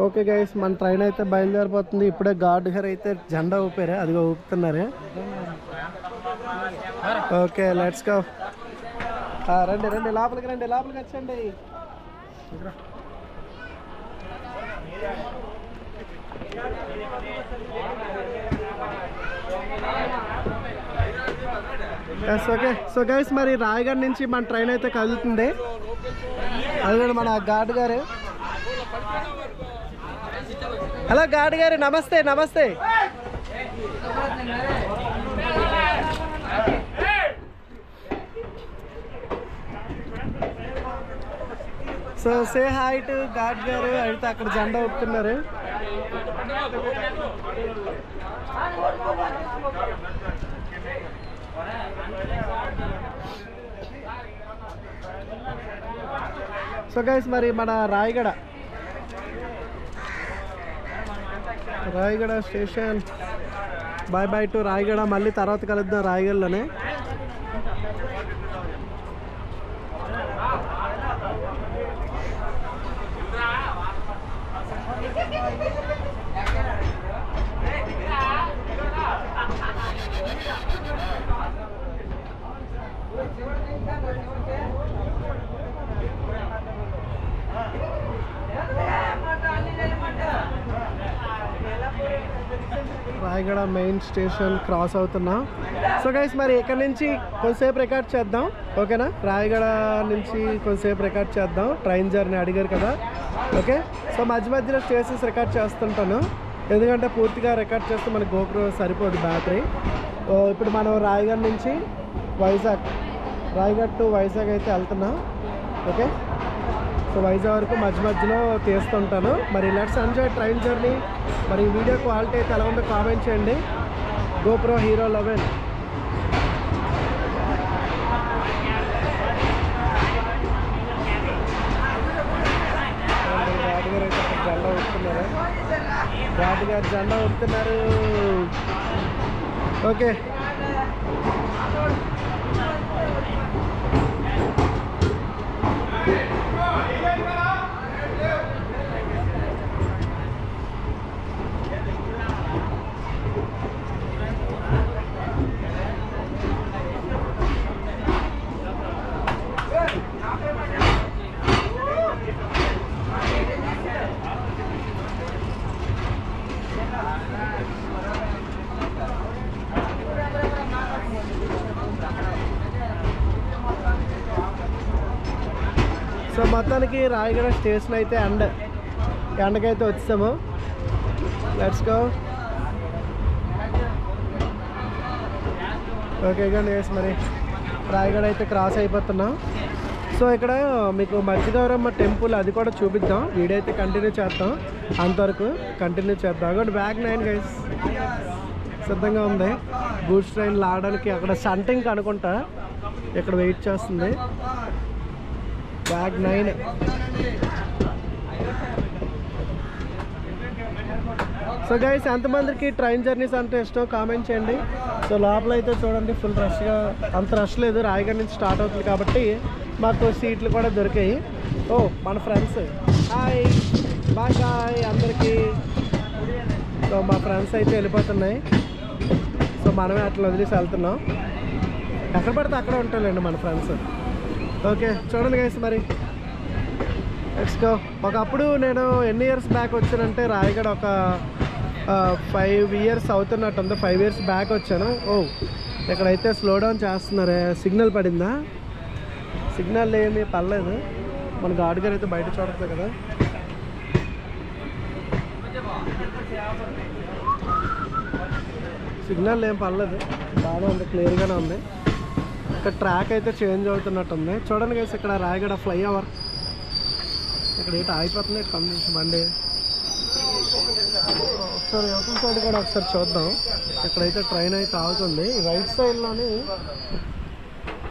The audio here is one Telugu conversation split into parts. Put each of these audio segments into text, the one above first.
ఓకే గైస్, మన ట్రైన్ అయితే బయలుదేరిపోతుంది. ఇప్పుడే గార్డ్ గారు అయితే జెండా ఊపారు, అదిగో ఊపుతున్నారు. Okay let's go. రండి రండి, లోపలికి రండి, లోపలికి వచ్చండి. ఓకే సో గైస్, మరి రాయగఢ్ నుంచి మన ట్రైన్ అయితే కదులుతుంది. అది కూడా మన గార్డ్ గారు. హలో గార్డ్ గారు, నమస్తే నమస్తే. So say hi to guard గారు. అయితే అక్కడ జెండా ఊపుతున్నారు. సో గైస్, మరి మన Rayagada station. Bye bye to Rayagada. మళ్ళీ తర్వాత కలుద్దాం రాయగఢలోనే. రాయగఢ మెయిన్ స్టేషన్ క్రాస్ అవుతున్నా. సో గైస్, మరి ఇక్కడ నుంచి కొంతసేపు రికార్డ్ చేద్దాం, ఓకేనా? రాయగఢ నుంచి కొంతసేపు రికార్డ్ చేద్దాం. ట్రైన్ జర్నీ అడిగారు కదా, ఓకే. సో మధ్య మధ్యలో స్టేషన్స్ రికార్డ్ చేస్తుంటాను, ఎందుకంటే పూర్తిగా రికార్డ్ చేస్తే మనకి గోప్రో సరిపోదు బ్యాటరీ. ఇప్పుడు మనం రాయగఢ నుంచి వైజాగ్, రాయగఢ్ టు వైజాగ్ అయితే వెళ్తున్నాం, ఓకే. సో వైజాగ్ వరకు మధ్య మధ్యలో తీస్తుంటాను. మరి లెట్స్ ఎంజాయ్ ట్రైన్ జర్నీ. మరి ఈ వీడియో క్వాలిటీ అయితే ఎలా ఉందో కామెంట్ చేయండి. GoPro hero 11. రాజుగారు అయితే జెండా ఊపుతున్నారు. రాజుగారు జెండా ఊపుతున్నారు. ఓకే. సో మొత్తానికి రాయగఢ స్టేషన్ అయితే ఎండకైతే వచ్చాము. Let's go. ఓకే గైస్, మరి రాయగఢ అయితే క్రాస్ అయిపోతున్నాం. సో ఇక్కడ మీకు మధ్యగౌరమ్మ టెంపుల్ అది కూడా చూపిద్దాం. వీడియో అయితే కంటిన్యూ చేద్దాం, అంతవరకు కంటిన్యూ చేద్దాం. అక్కడ బ్యాగ్ 9 గైస్ సిద్ధంగా ఉంది. గూడ్స్ ట్రైన్ లాడడానికి అక్కడ సంటింగ్ అనుకుంటా ఇక్కడ వెయిట్ చేస్తుంది. బ్యాగ్ 9. సో గైస్, ఎంతమందికి ట్రైన్ జర్నీస్ అంటే ఇష్టం కామెంట్ చేయండి. సో లోపల అయితే చూడండి ఫుల్ రష్గా, అంత రష్ లేదు, రాయగఢ నుంచి స్టార్ట్ అవుతుంది కాబట్టి మాకు సీట్లు కూడా దొరికాయి. ఓ మన ఫ్రెండ్స్, హాయ్ బాయ్ బాయ్ అందరికీ. సో మా ఫ్రెండ్స్ అయితే వెళ్ళిపోతున్నాయి. సో మనమే అట్లా వదిలేసి వెళ్తున్నాం. ఎక్కడ పడితే అక్కడ ఉంటాయండి మన ఫ్రెండ్స్. ఓకే చూడండి గైస్, మరి లెట్స్ గో. ఒకప్పుడు నేను ఎన్ని ఇయర్స్ బ్యాక్ వచ్చానంటే రాయగఢ ఒక 5 ఇయర్స్ అవుతున్నట్టుంది. 5 ఇయర్స్ బ్యాక్ వచ్చాను. ఓ ఇక్కడైతే స్లో డౌన్ చేస్తున్నారే. సిగ్నల్ పడిందా? సిగ్నల్ ఏమీ పర్లేదు. మన గార్డ్ గారు అయితే బయట చూడట్లేదు కదా. సిగ్నల్ ఏం పర్లేదు, బాగా ఉంది, క్లియర్గానే ఉంది. ఇక్కడ ట్రాక్ అయితే చేంజ్ అవుతున్నట్టుంది. చూడండి గైస్, ఇక్కడ రాయగఢ ఫ్లైఓవర్. ఇక్కడ ఏంటి ఆగిపోతుంది కమ్యూనికేషన్ బండి. ఒకసారి అవతల సైడ్ కూడా ఒకసారి చూద్దాం. ఇక్కడైతే ట్రైన్ అయితే ఆగుతుంది. రైట్ సైడ్లోని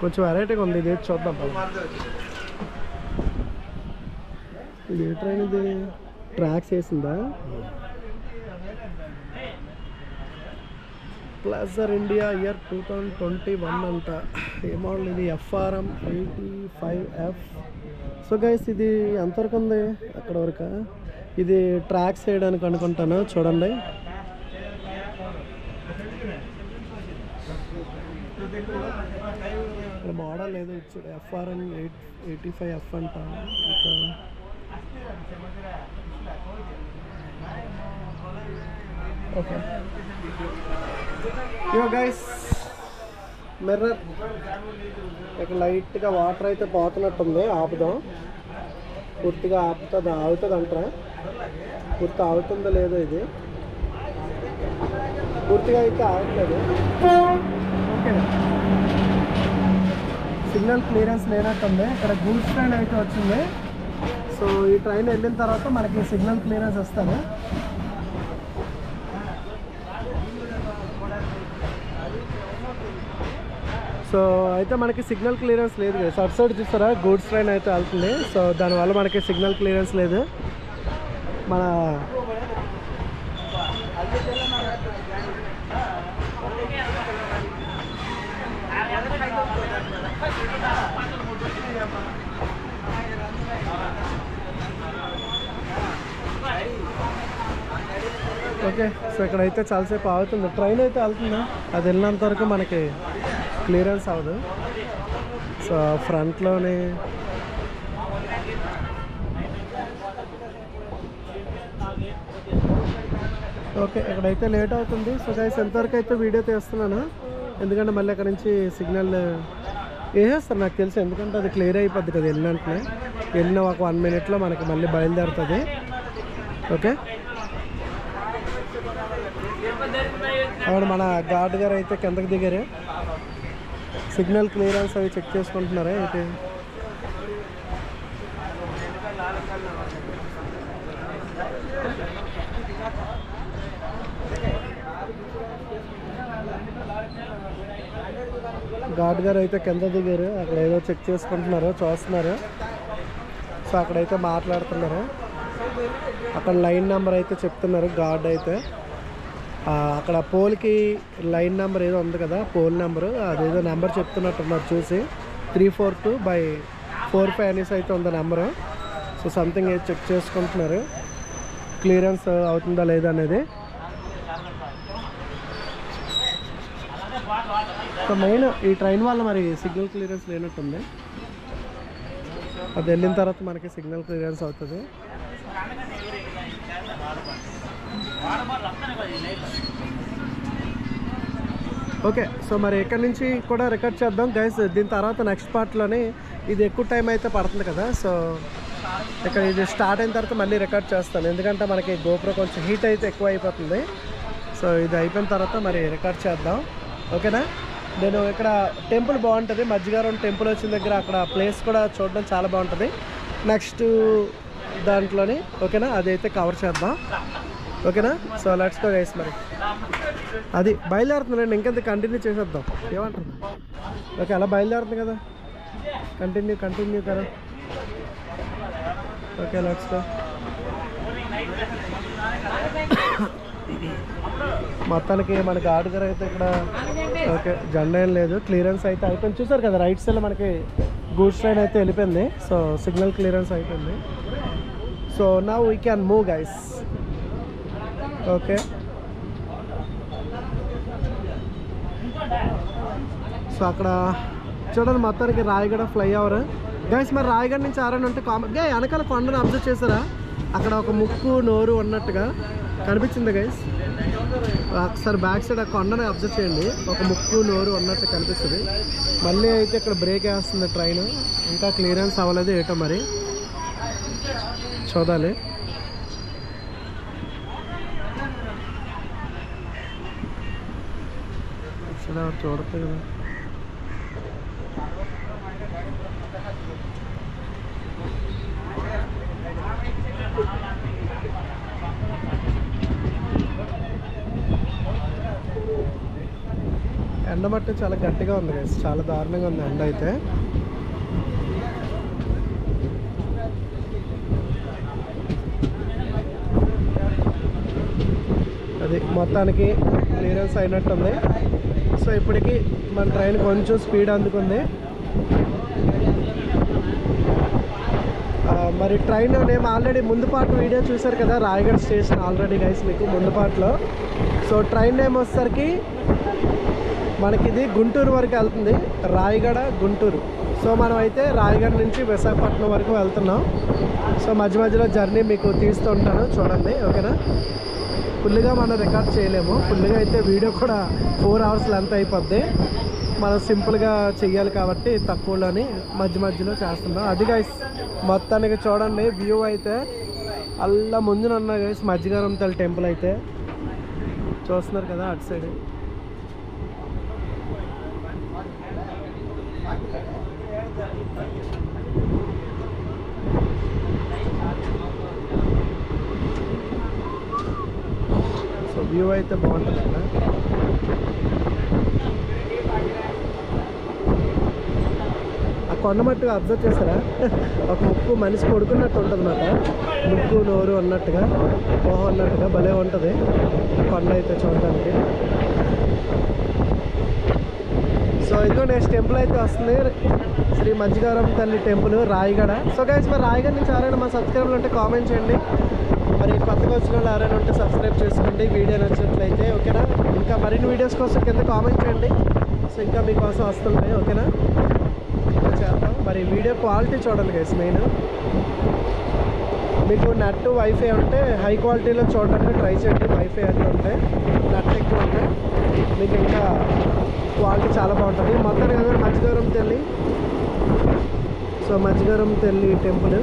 కొంచెం వెరైటీగా ఉంది. ఇది చూద్దాం. ఇది ఏ ట్రైన్? ఇది ట్రాక్స్ వేసిందా? ప్లజర్ ఇండియా ఇయర్ 2021 అంట. ఏ మోడల్ ఇది? FRM 85F. సో గైస్ ఇది ఎంతవరకు ఉంది? అక్కడ వరకు. ఇది ట్రాక్స్ వేయడానికి అనుకుంటాను. చూడండి, ఇక్కడ మోడల్ ఏదో ఇచ్చాడు. FRM 85F అంట. ఇంకా ఓకే, ఇగో గైస్ మిర్రర్ ఇక్కడ లైట్గా వాటర్ అయితే పోతున్నట్టుంది. ఆపుదాం. పూర్తిగా ఆగుతుంది అంటారా? పూర్తి ఆగుతుందో లేదో. ఇది పూర్తిగా అయితే ఆగట్లేదు. ఓకే, సిగ్నల్ క్లియరెన్స్ లేనట్టుంది. ఇక్కడ గూడ్స్ ట్రైన్ అయితే వచ్చింది. సో ఈ ట్రైన్ వెళ్ళిన తర్వాత మనకి సిగ్నల్ క్లియరెన్స్ వస్తుంది. సో అయితే మనకి సిగ్నల్ క్లియరెన్స్ లేదు కదా. అటు సైడ్ చూస్తారా, గూడ్స్ ట్రైన్ అయితే వెళ్తుంది. సో దానివల్ల మనకి సిగ్నల్ క్లియరెన్స్ లేదు. మన ఓకే, సో ఇక్కడైతే చాలాసేపు ఆగుతుంది. ట్రైన్ అయితే వెళ్తుంది. అది వెళ్ళినంత వరకు మనకి క్లియరెన్స్ అవ్వదు. సో ఫ్రంట్లోనే ఓకే, ఇక్కడైతే లేట్ అవుతుంది. సో గైస్ ఎంతవరకు అయితే వీడియో తీస్తున్నాను, ఎందుకంటే మళ్ళీ అక్కడ నుంచి సిగ్నల్ వేసేస్తారు నాకు తెలిసి. ఎందుకంటే అది క్లియర్ అయిపోద్ది కదా వెళ్ళినంటనే. వెళ్ళిన ఒక 1 minute మనకి మళ్ళీ బయలుదేరుతుంది. ఓకే, అప్పుడు మన గార్డ్ గారు అయితే కిందకి దిగారు. సిగ్నల్ క్లియరెన్స్ అవి చెక్ చేసుకుంటున్నారా అయితే. గార్డ్ గారు అయితే కింద దిగారు. అక్కడ ఏదో చెక్ చేసుకుంటున్నారు, చూస్తున్నారు. సో అక్కడైతే మాట్లాడుతున్నారు. అక్కడ లైన్ నెంబర్ అయితే చెప్తున్నారు గార్డ్ అయితే. అక్కడ పోల్కి లైన్ నెంబర్ ఏదో ఉంది కదా, పోల్ నెంబరు, అదేదో నెంబర్ చెప్తున్నట్టున్నారు చూసి. 342/45 అనేసి అయితే ఉంది నెంబరు. సో సంథింగ్ ఏదో చెక్ చేసుకుంటున్నారు, క్లియరెన్స్ అవుతుందా లేదా అనేది. సో మెయిన్ ఈ ట్రైన్ వల్ల మరి సిగ్నల్ క్లియరెన్స్ లేనట్టుంది. అది వెళ్ళిన తర్వాత మనకి సిగ్నల్ క్లియరెన్స్ అవుతుంది. ఓకే, సో మరి ఇక్కడ నుంచి కూడా రికార్డ్ చేద్దాం గైస్. దీని తర్వాత నెక్స్ట్ పార్ట్లోనే ఇది ఎక్కువ టైం అయితే పడుతుంది కదా. సో ఇక్కడ ఇది స్టార్ట్ అయిన తర్వాత మళ్ళీ రికార్డ్ చేస్తాను, ఎందుకంటే మనకి గోప్రో కొంచెం హీట్ అయితే ఎక్కువ అయిపోతుంది. సో ఇది అయిపోయిన తర్వాత మరి రికార్డ్ చేద్దాం. ఓకేనా? నేను ఇక్కడ టెంపుల్ బాగుంటుంది, మధ్యగారం టెంపుల్ వచ్చిన దగ్గర అక్కడ ప్లేస్ కూడా చూడడం చాలా బాగుంటుంది. నెక్స్ట్ దాంట్లోని ఓకేనా, అదైతే కవర్ చేద్దాం. ఓకేనా? So let's go guys. మరి అది బయలుదేరుతుందండి, ఇంకెంత కంటిన్యూ చేసేద్దాం. ఏమంటారు? ఓకే, అలా బయలుదేరుతుంది కదా, కంటిన్యూ కదా. Okay, let's go. మొత్తానికి మన గార్డ్ గారు అయితే ఇక్కడ ఓకే జెండా ఏం లేదు, క్లియరెన్స్ అయితే అయిపోయింది. చూసారు కదా రైట్ సైడ్లో మనకి గూడ్స్ ట్రైన్ అయితే వెళ్ళిపోయింది. సో సిగ్నల్ క్లియరెన్స్ అయిపోయింది. So now we can move guys. Okay, so అక్కడ చూడండి మొత్తానికి రాయగడ ఫ్లైఓవర్ గైస్. మరి రాయగడ నుంచి ఆరని ఉంటే వెనకాల కొండను అబ్జర్వ్ చేశారా? అక్కడ ఒక ముక్కు నోరు ఉన్నట్టుగా కనిపించింది గైస్. ఒకసారి బ్యాక్ సైడ్ ఆ కొండను అబ్జర్వ్ చేయండి, ఒక ముక్కు నోరు ఉన్నట్టు కనిపిస్తుంది. మళ్ళీ అయితే ఇక్కడ బ్రేక్ వేస్తుంది ట్రైన్, ఇంకా క్లియరెన్స్ అవ్వలేదు ఏటో మరి చూడాలి. చూడతాయి కదా. ఎండ మట్టి చాలా గట్టిగా ఉంది గైస్, చాలా దారుణంగా ఉంది ఎండ అయితే. అది మొత్తానికి క్లియరెన్స్ అయినట్టుంది. సో ఇప్పటికి మన ట్రైన్ కొంచెం స్పీడ్ అందుకుంది. మరి ట్రైన్ మేము ఆల్రెడీ ముందు పాటు వీడియో చూసారు కదా, రాయగఢ స్టేషన్ ఆల్రెడీ గైస్ మీకు ముందు పాటలో. సో ట్రైన్ నేమ్ వచ్చేసరికి మనకి ఇది గుంటూరు వరకు వెళ్తుంది, రాయగఢ గుంటూరు. సో మనం అయితే రాయగఢ నుంచి విశాఖపట్నం వరకు వెళ్తున్నాం. సో మధ్య మధ్యలో జర్నీ మీకు తీస్తూ ఉంటాను చూడండి, ఓకేనా. ఫుల్గా మనం రికార్డ్ చేయలేము, ఫుల్గా అయితే వీడియో కూడా 4 hours లెంత్ అయిపోద్ది. మనం సింపుల్గా చెయ్యాలి కాబట్టి తక్కువలోని మధ్య మధ్యలో చేస్తున్నాం. అది గైస్ మొత్తానికి చూడండి వ్యూ అయితే అలా ముందునున్న గైస్ మజ్జిగారం తల్లి టెంపుల్ అయితే చూస్తున్నారు కదా అటు సైడ్. సో వ్యూ అయితే బాగుంటుంది కదా. ఆ కొండమట్టుగా అబ్జర్వ్ చేస్తారా, ఒక ముక్కు మనిషి కొడుకున్నట్టు ఉంటుంది అన్నమాట, ముక్కు నోరు అన్నట్టుగా మొహం అన్నట్టుగా భలే ఉంటుంది కొండ అయితే చూడడానికి. సో ఇదిగో నెక్స్ట్ టెంపుల్ అయితే వస్తుంది, శ్రీ మజ్జిగారం తల్లి టెంపుల్ రాయగఢ. సో గైస్ మరి రాయగఢ నుంచి ఎవరైనా మా సబ్స్క్రైబర్లు ఉంటే కామెంట్ చేయండి. మరి కొత్తగా వచ్చిన వాళ్ళు ఎవరైనా ఉంటే సబ్స్క్రైబ్ చేసుకోండి వీడియో నచ్చినట్లయితే, ఓకేనా. ఇంకా మరిన్ని వీడియోస్ కోసం కింద కామెంట్ చేయండి. సో ఇంకా మీకోసం వస్తుంటాయి, ఓకేనా. చేద్దాం. మరి వీడియో క్వాలిటీ చూడండి గైస్. మెయిన్ మీకు నెట్ వైఫై ఉంటే హై క్వాలిటీలో చూడడానికి ట్రై చేయండి. వైఫై అట్లా ఉంటే నెట్ ఎక్కువ ఉంటే మీకు ఇంకా క్వాలిటీ చాలా బాగుంటుంది. మొత్తానికి కదా మజ్జిగారం తల్లి. సో మజ్జిగారం తల్లి టెంపుల్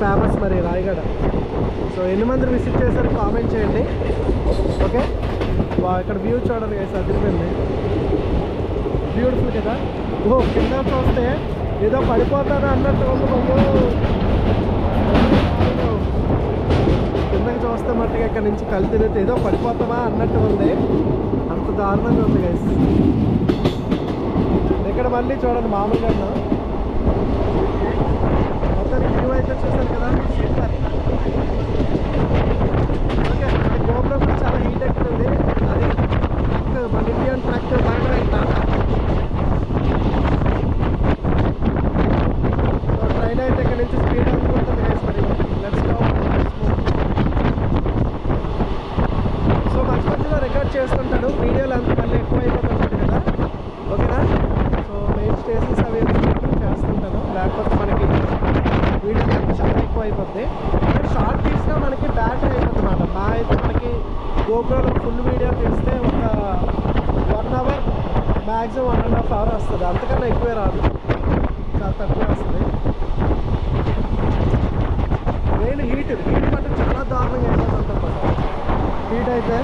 ఫేమస్ మరి రాయగఢ. సో ఎన్ని మంది విజిట్ చేశారు కామెంట్ చేయండి, ఓకే. ఇక్కడ వ్యూ చూడండి గైస్, అదిరిపోయింది, బ్యూటిఫుల్ కదా. ఓ కింద చూస్తే ఏదో పడిపోతాను అన్నట్టు ఉంది. కిందకి చూస్తే మట్టుగా ఇక్కడ నుంచి కళ్ళు తిరిగితే ఏదో పడిపోతామా అన్నట్టు ఉంది, అంత దారుణంగా ఉంది గైస్. ఇక్కడ మళ్ళీ చూడండి మామూలుగా మొత్తం వ్యూ అయితే చూసారు కదా సూపర్. ఓకే గోపురం కూడా చాలా హీట్ ఎక్కుతుంది. అది ట్రక్ మన ఇండియన్ ట్రక్ ట్రైన్ అయితే ఇక్కడ నుంచి స్పీడ్ అనుకుంటుంది గైస్. మరి లెట్స్ గో. సో మధ్య మధ్యలో రికార్డ్ చేస్తుంటాడు, వీడియోలు అంత మళ్ళీ ఎక్కువ అయిపోతుంటుంది కదా, ఓకేనా. సో మెయిన్ స్టేషన్స్ అవి చేస్తుంటాను, లేకపోతే మనకి వీడియో చాలా ఎక్కువ అయిపోద్ది. షార్ట్ తీసినా మనకి బ్యాటరీ అయిపోతుంది అన్నమాట. మా అయితే మనకి గోప్రోలో ఫుల్ వీడియో తీస్తే ఒక 1 hour మ్యాక్సిమం 1.5 hour వస్తుంది, అంతకన్నా ఎక్కువే రాదు, చాలా తక్కువ వస్తుంది. మెయిన్ హీట్ మటుకు చాలా దారుణంగా అయిపోతుంది అన్నమాట. హీట్ అయితే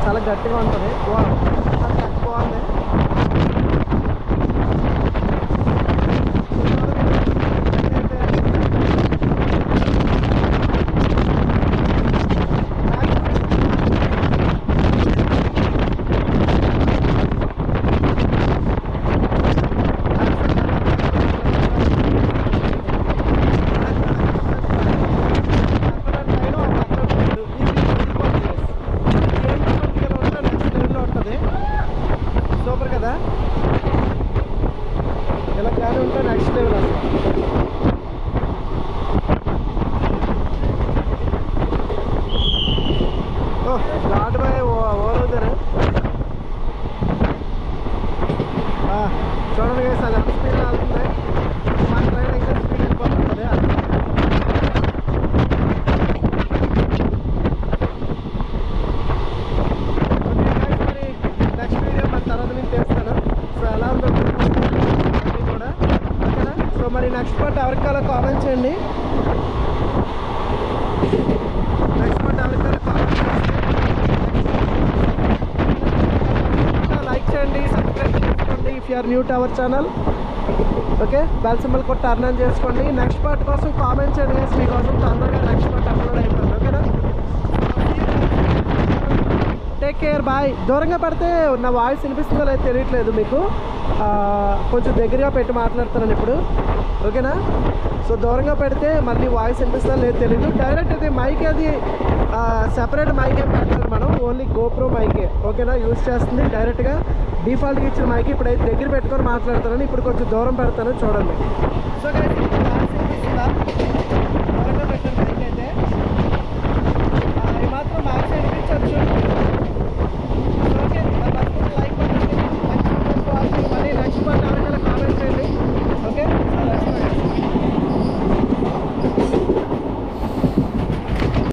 చాలా గట్టిగా ఉంటుంది. బాగుంది. ఇలా కానీ ఉంటే నెక్స్ట్ లెవెల్ అసలు. घाट में ओवर उधर చూడండి గైస్, అది ఎంత స్పీడ్ వెళ్తుంది. మా ట్రైన్ ఇంకా స్పీడ్ వెళ్ళిపోతుంది. మరి నెక్స్ట్ వీడియో మన తర్వాత నేను చేస్తాను. సో ఎలా ఉందో కూడా, ఓకేనా. సో మరి నెక్స్ట్ పార్ట్ ఎవరికి కావాలో కామెంట్ చేయండి. నెక్స్ట్ పార్ట్ ఎవరికి కావాలో కామెంట్ చేయండి, లైక్ చేయండి, సబ్స్క్రైబ్ చేసుకోండి if you are new to our channel. Okay, bell symbol కొట్టి టర్న్ ఆన్ చేసుకోండి. నెక్స్ట్ పార్ట్ కోసం కామెంట్ చేయండి గైస్, మీకోసం తొందరగా నెక్స్ట్ పార్ట్ అప్లోడ్ అయిపోయింది. ఓకేనా, టేక్ కేర్. గారు బాయ్. దూరంగా పడితే నా వాయిస్ వినిపిస్తుందో లేదో తెలియట్లేదు మీకు. కొంచెం దగ్గరగా పెట్టి మాట్లాడుతున్నాను ఇప్పుడు, ఓకేనా? సో దూరంగా పెడితే మళ్ళీ వాయిస్ వినిపిస్తుందో లేదో తెలియదు. డైరెక్ట్ ఇది మైక్, అది సెపరేట్ మైక్ ఏం పెట్టాలి మనం, ఓన్లీ గోప్రో మైకే, ఓకేనా? యూజ్ చేస్తుంది డైరెక్ట్గా డిఫాల్ట్గా ఇచ్చిన మైక్. ఇప్పుడైతే దగ్గర పెట్టుకొని మాట్లాడుతున్నాను. ఇప్పుడు కొంచెం దూరం పెడతాను చూడండి. సో వాయిస్ వినిపిస్తుందా? దూరంగా పెట్టండి.